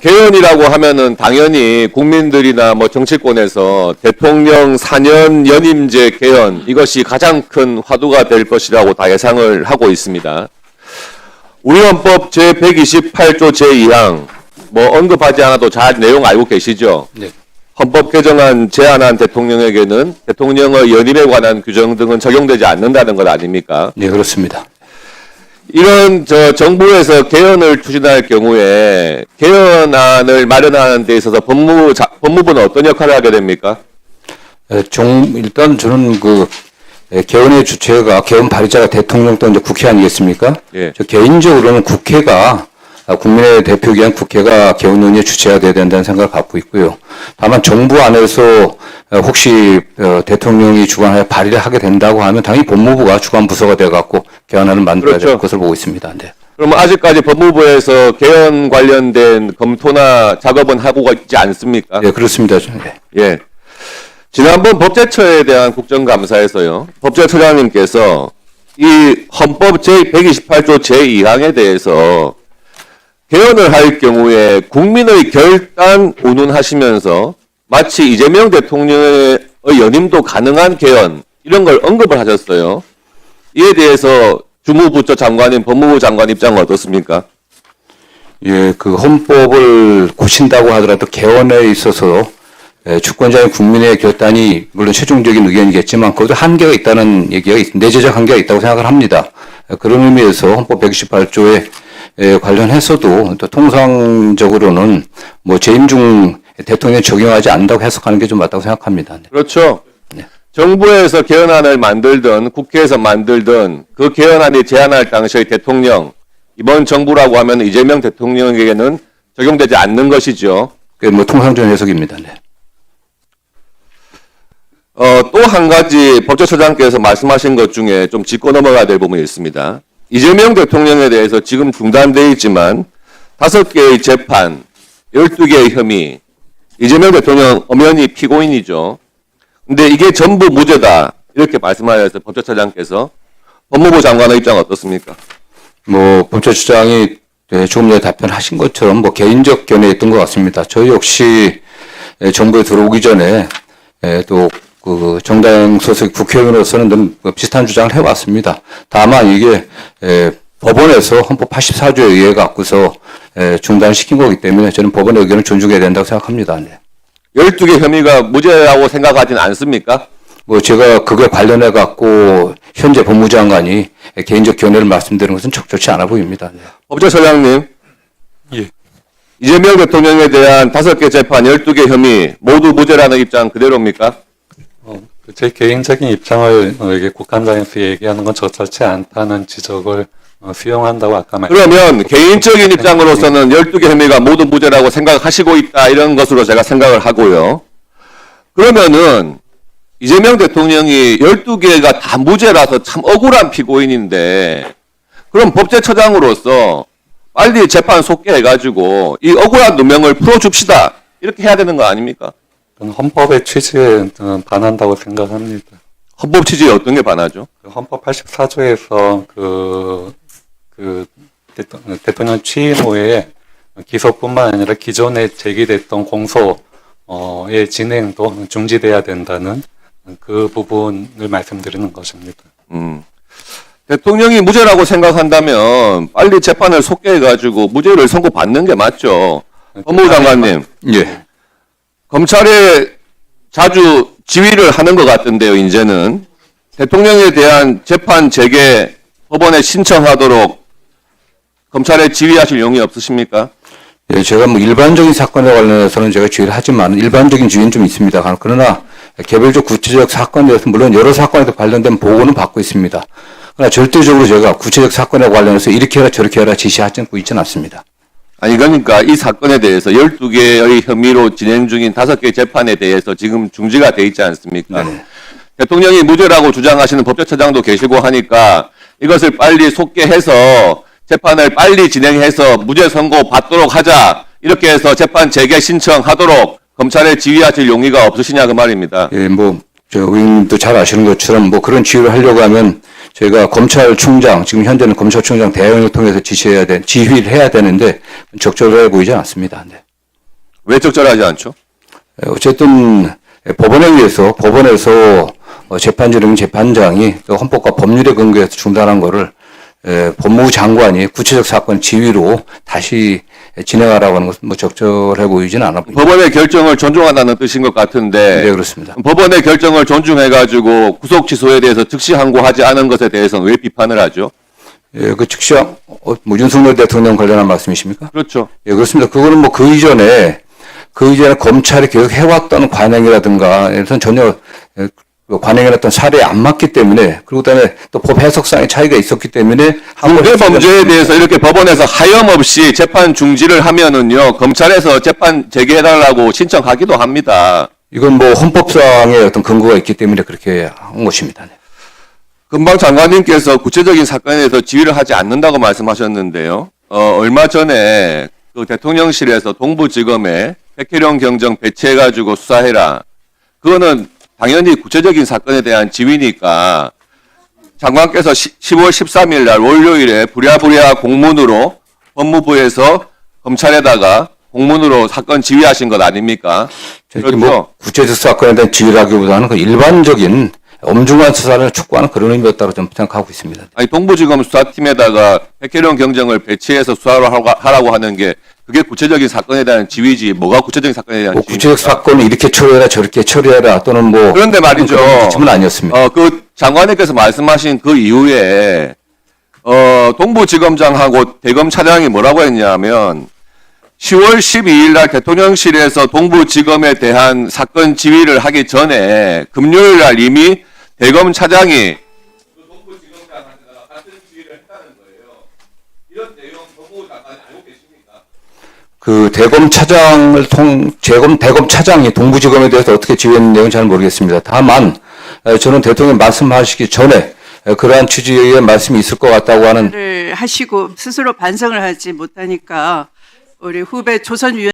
개헌이라고 하면은 당연히 국민들이나 뭐 정치권에서 대통령 4년 연임제 개헌 이것이 가장 큰 화두가 될 것이라고 다 예상을 하고 있습니다. 우리 헌법 제128조 제2항 뭐 언급하지 않아도 잘 내용 알고 계시죠? 네. 헌법 개정안 제안한 대통령에게는 대통령의 연임에 관한 규정 등은 적용되지 않는다는 것 아닙니까? 네, 그렇습니다. 이런 정부에서 개헌을 추진할 경우에 개헌안을 마련하는 데 있어서 법무부는 어떤 역할을 하게 됩니까? 일단 저는 개헌의 주체가 개헌 발의자가 대통령 또는 국회 아니겠습니까? 예. 저 개인적으로는 국회가 국민의 대표기관 국회가 개헌 논의의 주체가 돼야 된다는 생각을 갖고 있고요. 다만 정부 안에서 혹시 대통령이 주관하여 발의를 하게 된다고 하면 당연히 법무부가 주관 부서가 돼갖고 개헌안을 만들어야 될 것을 보고 있습니다. 네. 그럼 아직까지 법무부에서 개헌 관련된 검토나 작업은 하고 있지 않습니까? 네, 그렇습니다. 네. 예. 지난번 법제처에 대한 국정감사에서요, 법제처장님께서 이 헌법 제128조 제2항에 대해서 개헌을 할 경우에 국민의 결단 운운하시면서 마치 이재명 대통령의 연임도 가능한 개헌 이런 걸 언급을 하셨어요. 이에 대해서 주무부처 장관인 법무부 장관 입장은 어떻습니까? 예, 헌법을 고친다고 하더라도 개헌에 있어서 주권자인 국민의 결단이 물론 최종적인 의견이겠지만 그것도 한계가 있다는 얘기가 내재적 한계가 있다고 생각을 합니다. 그런 의미에서 헌법 128조에 관련해서도 또 통상적으로는 뭐 재임 중 대통령이 적용하지 않는다고 해석하는 게 좀 맞다고 생각합니다. 네. 그렇죠. 네. 정부에서 개헌안을 만들든 국회에서 만들든 그 개헌안이 제안할 당시의 대통령, 이번 정부라고 하면 이재명 대통령에게는 적용되지 않는 것이죠. 그게 뭐 통상적인 해석입니다. 네. 또 한 가지 법제처장께서 말씀하신 것 중에 좀 짚고 넘어가야 될 부분이 있습니다. 이재명 대통령에 대해서 지금 중단되어 있지만 5개의 재판, 12개의 혐의, 이재명 대통령 엄연히 피고인이죠. 근데 이게 전부 무죄다. 이렇게 말씀하셔서 법제처장께서 법무부 장관의 입장은 어떻습니까? 뭐 법제처장이 조금 전에 답변하신 것처럼 뭐 개인적 견해였던 것 같습니다. 저희 역시 정부에 들어오기 전에 또 정당 소속 국회의원으로서는 늘 비슷한 주장을 해왔습니다. 다만 이게 법원에서 헌법 84조에 의해 갖고서 중단시킨 거기 때문에 저는 법원의 의견을 존중해야 된다고 생각합니다. 네. 12개 혐의가 무죄라고 생각하지는 않습니까? 뭐 제가 그거에 관련해 갖고 현재 법무부 장관이 개인적 견해를 말씀드리는 것은 적절치 않아 보입니다. 네. 법제처장님. 예. 이재명 대통령에 대한 5개 재판, 12개 혐의 모두 무죄라는 입장 그대로입니까? 제 개인적인 입장을 이게 국감장에서 얘기하는 건 적절치 않다는 지적을 수용한다고 아까 그러면 개인적인 입장으로서는 12개 혐의가 모두 무죄라고 생각하시고 있다 이런 것으로 제가 생각을 하고요. 그러면은 이재명 대통령이 12개가 다 무죄라서 참 억울한 피고인인데 그럼 법제처장으로서 빨리 재판 속개해가지고 이 억울한 누명을 풀어줍시다 이렇게 해야 되는 거 아닙니까? 헌법의 취지에 반한다고 생각합니다. 헌법 취지에 어떤 게 반하죠? 헌법 84조에서 대통령 취임 후에 기소뿐만 아니라 기존에 제기됐던 공소의 진행도 중지돼야 된다는 그 부분을 말씀드리는 것입니다. 대통령이 무죄라고 생각한다면 빨리 재판을 속개해가지고 무죄를 선고받는 게 맞죠. 법무부 장관님. 예. 검찰에 자주 지휘를 하는 것 같은데요, 이제는. 대통령에 대한 재판 재개 법원에 신청하도록 검찰에 지휘하실 용의 없으십니까? 예, 제가 뭐 일반적인 사건에 관련해서는 제가 지휘를 하지만 일반적인 지휘는 좀 있습니다. 그러나 개별적 구체적 사건에 대해서 물론 여러 사건에도 관련된 보고는 받고 있습니다. 그러나 절대적으로 제가 구체적 사건에 관련해서 이렇게 해라 저렇게 해라 지시하지 있지는 않습니다. 아니 그러니까 이 사건에 대해서 12개의 혐의로 진행 중인 5개 재판에 대해서 지금 중지가 돼 있지 않습니까? 네. 대통령이 무죄라고 주장하시는 법제처장도 계시고 하니까 이것을 빨리 속개해서 재판을 빨리 진행해서 무죄 선고 받도록 하자 이렇게 해서 재판 재개 신청하도록 검찰에 지휘하실 용의가 없으시냐 그 말입니다. 예, 뭐 저 의원님도 잘 아시는 것처럼 뭐 그런 지휘를 하려고 하면 저희가 검찰총장, 지금 현재는 검찰총장 대응을 통해서 지휘를 해야 되는데 적절해 보이지 않습니다. 네. 왜 적절하지 않죠? 어쨌든 법원에서 재판진행 재판장이 또 헌법과 법률에 근거해서 중단한 거를 법무부 장관이 구체적 사건 지휘로 다시 진행하라고 하는 것은 뭐 적절해 보이지는 않아 보입니다. 법원의 결정을 존중한다는 뜻인 것 같은데 네, 그렇습니다. 법원의 결정을 존중해가지고 구속 취소에 대해서 즉시 항고하지 않은 것에 대해서는 왜 비판을 하죠? 예, 그 즉시 윤석열 대통령 관련한 말씀이십니까? 그렇죠. 예, 그렇습니다. 그거는 뭐 그 이전에 검찰이 계속 해왔던 관행이라든가, 에선 전혀 관행해놨던 사례에 안 맞기 때문에, 그리고 그다음에 또 법 해석상의 차이가 있었기 때문에 중대 범죄에 대해서 이렇게 법원에서 하염없이 재판 중지를 하면은요, 검찰에서 재판 재개해달라고 신청하기도 합니다. 이건 뭐 헌법상의 어떤 근거가 있기 때문에 그렇게 한 것입니다. 네. 금방 장관님께서 구체적인 사건에 대해서 지휘를 하지 않는다고 말씀하셨는데요. 얼마 전에 그 대통령실에서 동부지검에 백혜령 경정 배치해가지고 수사해라. 그거는 당연히 구체적인 사건에 대한 지휘니까 장관께서 10월 13일 날 월요일에 부랴부랴 공문으로 법무부에서 검찰에다가 공문으로 사건 지휘하신 것 아닙니까? 그렇죠. 뭐 구체적 사건에 대한 지휘라기보다는 그 일반적인 엄중한 수사를 촉구하는 그런 의미였다고 좀 생각하고 있습니다. 아니 동부지검 수사팀에다가 백혜령 경정을 배치해서 수사를 하라고 하는 게 그게 구체적인 사건에 대한 지휘지 뭐가 구체적인 사건에 대한 뭐 지휘? 구체적 사건을 이렇게 처리해라 저렇게 처리해라 또는 뭐 그런데 말이죠. 그런 지침은 아니었습니다. 그 장관님께서 말씀하신 그 이후에 동부지검장하고 대검차장이 뭐라고 했냐면 10월 12일 날 대통령실에서 동부지검에 대한 사건 지휘를 하기 전에 금요일 날 이미 대검차장이 동부지검장한테 같은 지휘를 했다는 거예요. 이런 내용 법무부 장관이 알고 계십니까? 그 대검차장이 동부지검에 대해서 어떻게 지휘했는지는 잘 모르겠습니다. 다만 저는 대통령 말씀하시기 전에 그러한 취지의 말씀이 있을 것 같다고 하는 하시고 스스로 반성을 하지 못하니까 우리 후배 조선 위원